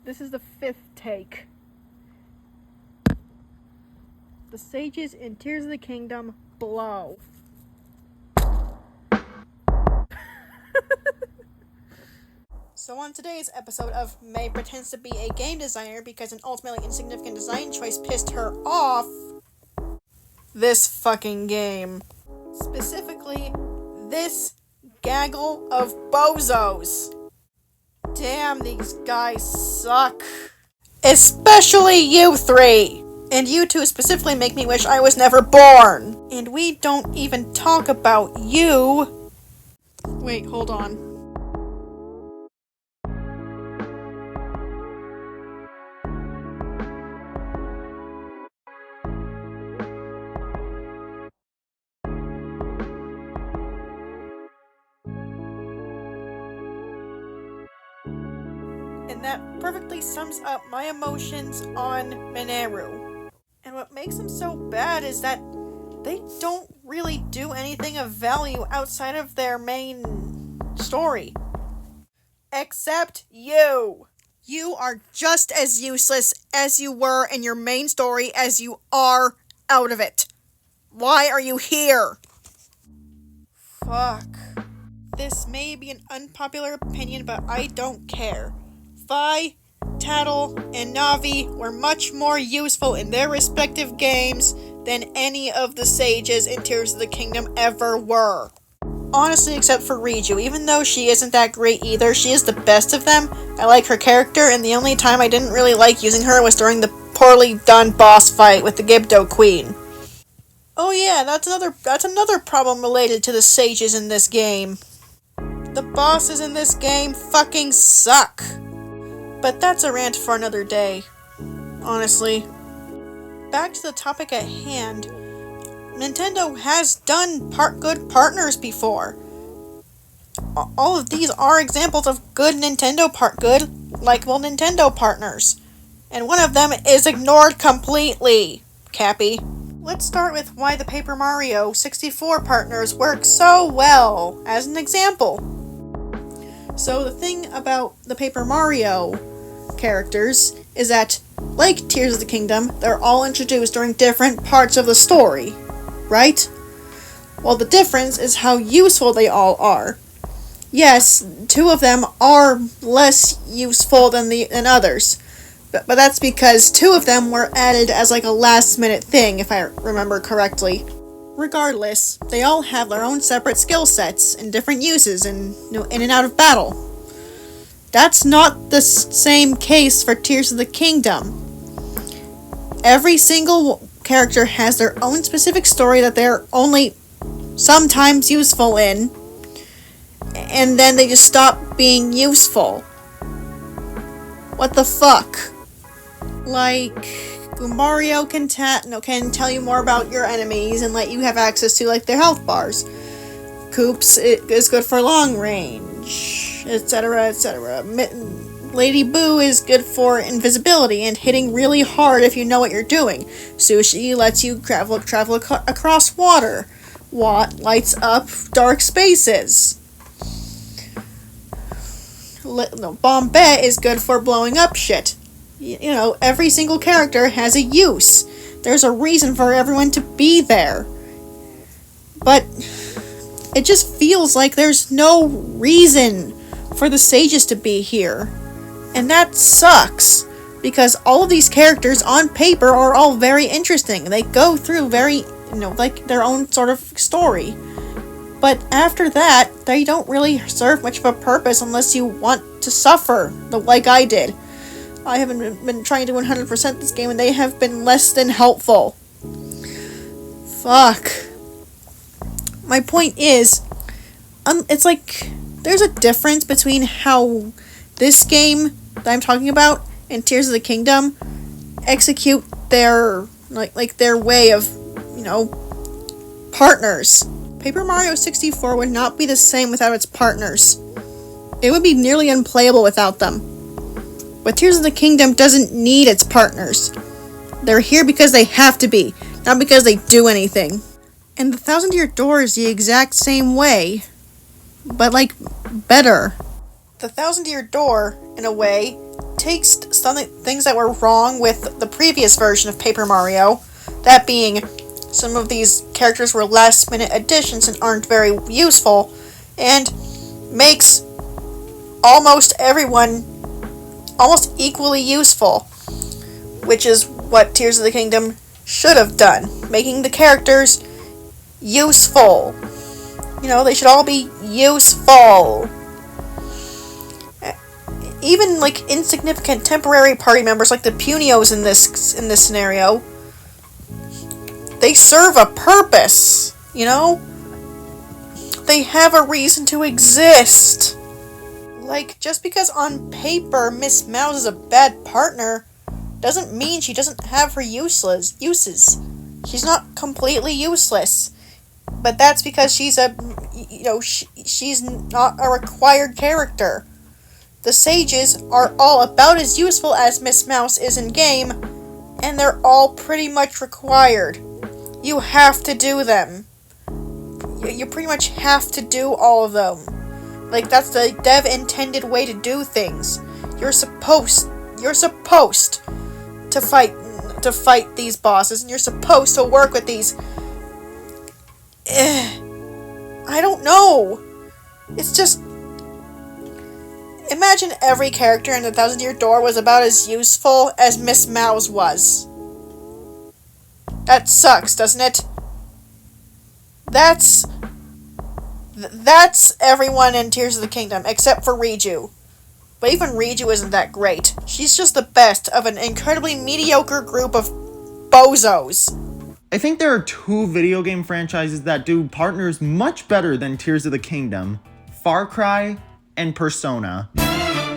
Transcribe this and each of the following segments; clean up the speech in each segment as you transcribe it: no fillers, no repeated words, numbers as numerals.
This is the 5th take. The sages in Tears of the Kingdom blow. So on today's episode of May pretends to be a game designer because an ultimately insignificant design choice pissed her off, this fucking game. Specifically, this gaggle of bozos. Damn, these guys suck. Especially you three! And you two specifically make me wish I was never born. And we don't even talk about you. Wait, hold on. And that perfectly sums up my emotions on Mineru. And what makes them so bad is that they don't really do anything of value outside of their main story. Except you! You are just as useless as you were in your main story as you are out of it. Why are you here? Fuck. This may be an unpopular opinion, but I don't care. Vi, Tattle, and Navi were much more useful in their respective games than any of the sages in Tears of the Kingdom ever were. Honestly, except for Riju, even though she isn't that great either, she is the best of them. I like her character, and the only time I didn't really like using her was during the poorly done boss fight with the Gibdo Queen. Oh yeah, that's another problem related to the sages in this game. The bosses in this game fucking suck. But that's a rant for another day, honestly. Back to the topic at hand. Nintendo has done good partners before. All of these are examples of good likable Nintendo partners. And one of them is ignored completely, Cappy. Let's start with why the Paper Mario 64 partners work so well, as an example. So the thing about the Paper Mario characters is that, like Tears of the Kingdom, they're all introduced during different parts of the story, right? Well, the difference is how useful they all are. Yes, two of them are less useful than others, but that's because two of them were added as like a last-minute thing, if I remember correctly. Regardless, they all have their own separate skill sets and different uses in and out of battle. That's not the same case for Tears of the Kingdom. Every single character has their own specific story that they're only sometimes useful in, and then they just stop being useful. What the fuck? Like, Mario can tell you more about your enemies and let you have access to, like, their health bars. Koops is good for long range, etc., etc. Lady Boo is good for invisibility and hitting really hard if you know what you're doing. Sushi lets you travel across water. Watt lights up dark spaces. Bombette is good for blowing up shit. You know, every single character has a use. There's a reason for everyone to be there. But it just feels like there's no reason for the sages to be here. And that sucks. Because all of these characters on paper are all very interesting. They go through very, like their own sort of story. But after that, they don't really serve much of a purpose unless you want to suffer, like I did. I haven't been trying to 100% this game, and they have been less than helpful. Fuck. My point is, it's like, there's a difference between how this game that I'm talking about and Tears of the Kingdom execute their, their way of, partners. Paper Mario 64 would not be the same without its partners. It would be nearly unplayable without them. But Tears of the Kingdom doesn't need its partners. They're here because they have to be, not because they do anything. And the Thousand Year Door is the exact same way, but better. The Thousand Year Door, in a way, takes things that were wrong with the previous version of Paper Mario, that being some of these characters were last minute additions and aren't very useful, and makes almost everyone almost equally useful, which is what Tears of the Kingdom should have done, making the characters useful. They should all be useful. Even insignificant temporary party members like the Punios in this scenario, they serve a purpose. They have a reason to exist. Just because on paper Miss Mouse is a bad partner doesn't mean she doesn't have her uses. She's not completely useless. But that's because she's she's not a required character. The sages are all about as useful as Miss Mouse is in game, and they're all pretty much required. You have to do them. You pretty much have to do all of them. That's the dev intended way to do things. You're supposed to fight these bosses, and you're supposed to work with these. I don't know. It's just, imagine every character in the Thousand Year Door was about as useful as Miss Mouse was. That sucks, doesn't it? That's everyone in Tears of the Kingdom, except for Riju. But even Riju isn't that great. She's just the best of an incredibly mediocre group of bozos. I think there are two video game franchises that do partners much better than Tears of the Kingdom: Far Cry and Persona.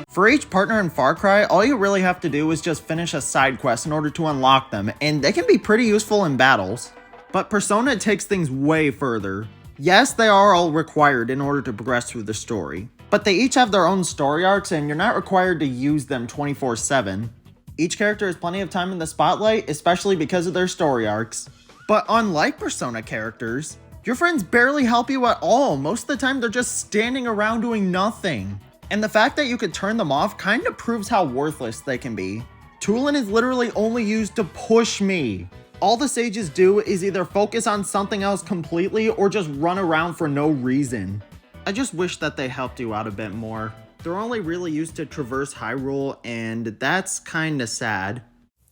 For each partner in Far Cry, all you really have to do is just finish a side quest in order to unlock them, and they can be pretty useful in battles. But Persona takes things way further. Yes, they are all required in order to progress through the story, but they each have their own story arcs, and you're not required to use them 24/7. Each character has plenty of time in the spotlight, especially because of their story arcs. But unlike Persona characters, your friends barely help you at all. Most of the time, they're just standing around doing nothing. And the fact that you could turn them off kind of proves how worthless they can be. Tulin is literally only used to push me. All the sages do is either focus on something else completely or just run around for no reason. I just wish that they helped you out a bit more. They're only really used to traverse Hyrule, and that's kinda sad.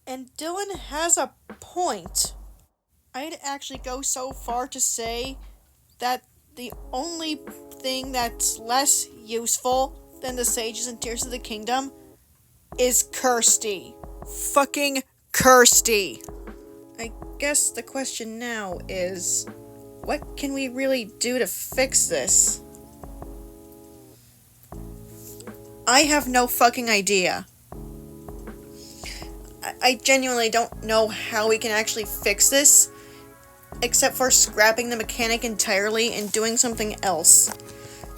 And Dylan has a point. I'd actually go so far to say that the only thing that's less useful than the sages in Tears of the Kingdom is Kirsty. Fucking Kirsty. I guess the question now is, what can we really do to fix this? I have no fucking idea. I genuinely don't know how we can actually fix this, except for scrapping the mechanic entirely and doing something else.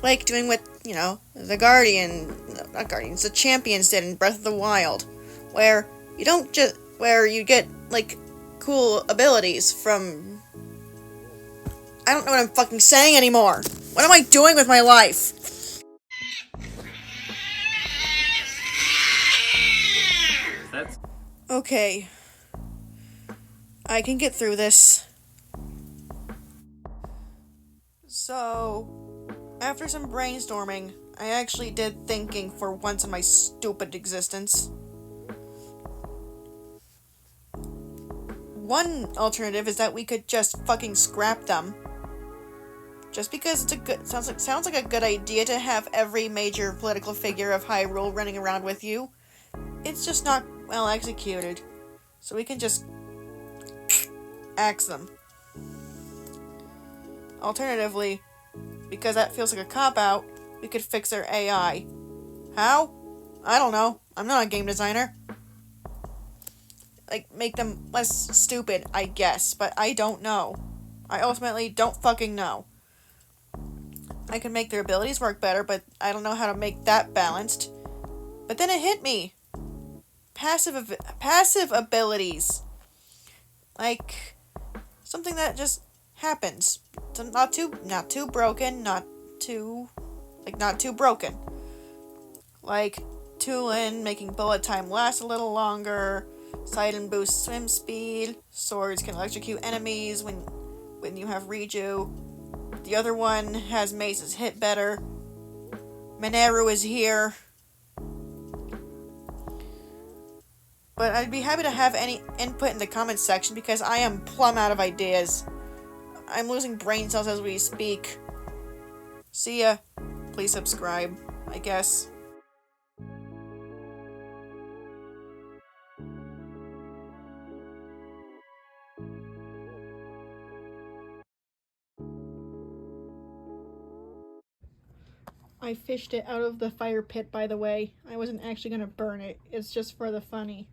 Like doing what, the the Champions did in Breath of the Wild, where you get, cool abilities from... I don't know what I'm fucking saying anymore. What am I doing with my life? Okay. I can get through this. So, after some brainstorming, I actually did thinking for once in my stupid existence. One alternative is that we could just fucking scrap them. Just because sounds like a good idea to have every major political figure of Hyrule running around with you. It's just not well executed. So we can just axe them. Alternatively, because that feels like a cop-out, we could fix their AI. How? I don't know. I'm not a game designer. Make them less stupid, I guess, but I don't know. I ultimately don't fucking know. I can make their abilities work better, but I don't know how to make that balanced. But then it hit me. Passive abilities. Something that just happens. So not too broken, not too broken. tooling, making bullet time last a little longer. Sidon boosts swim speed. Swords can electrocute enemies when you have reju. The other one has mazes hit better. Mineru is here. But I'd be happy to have any input in the comments section because I am plumb out of ideas. I'm losing brain cells as we speak. See ya. Please subscribe, I guess. I fished it out of the fire pit, by the way. I wasn't actually gonna burn it. It's just for the funny.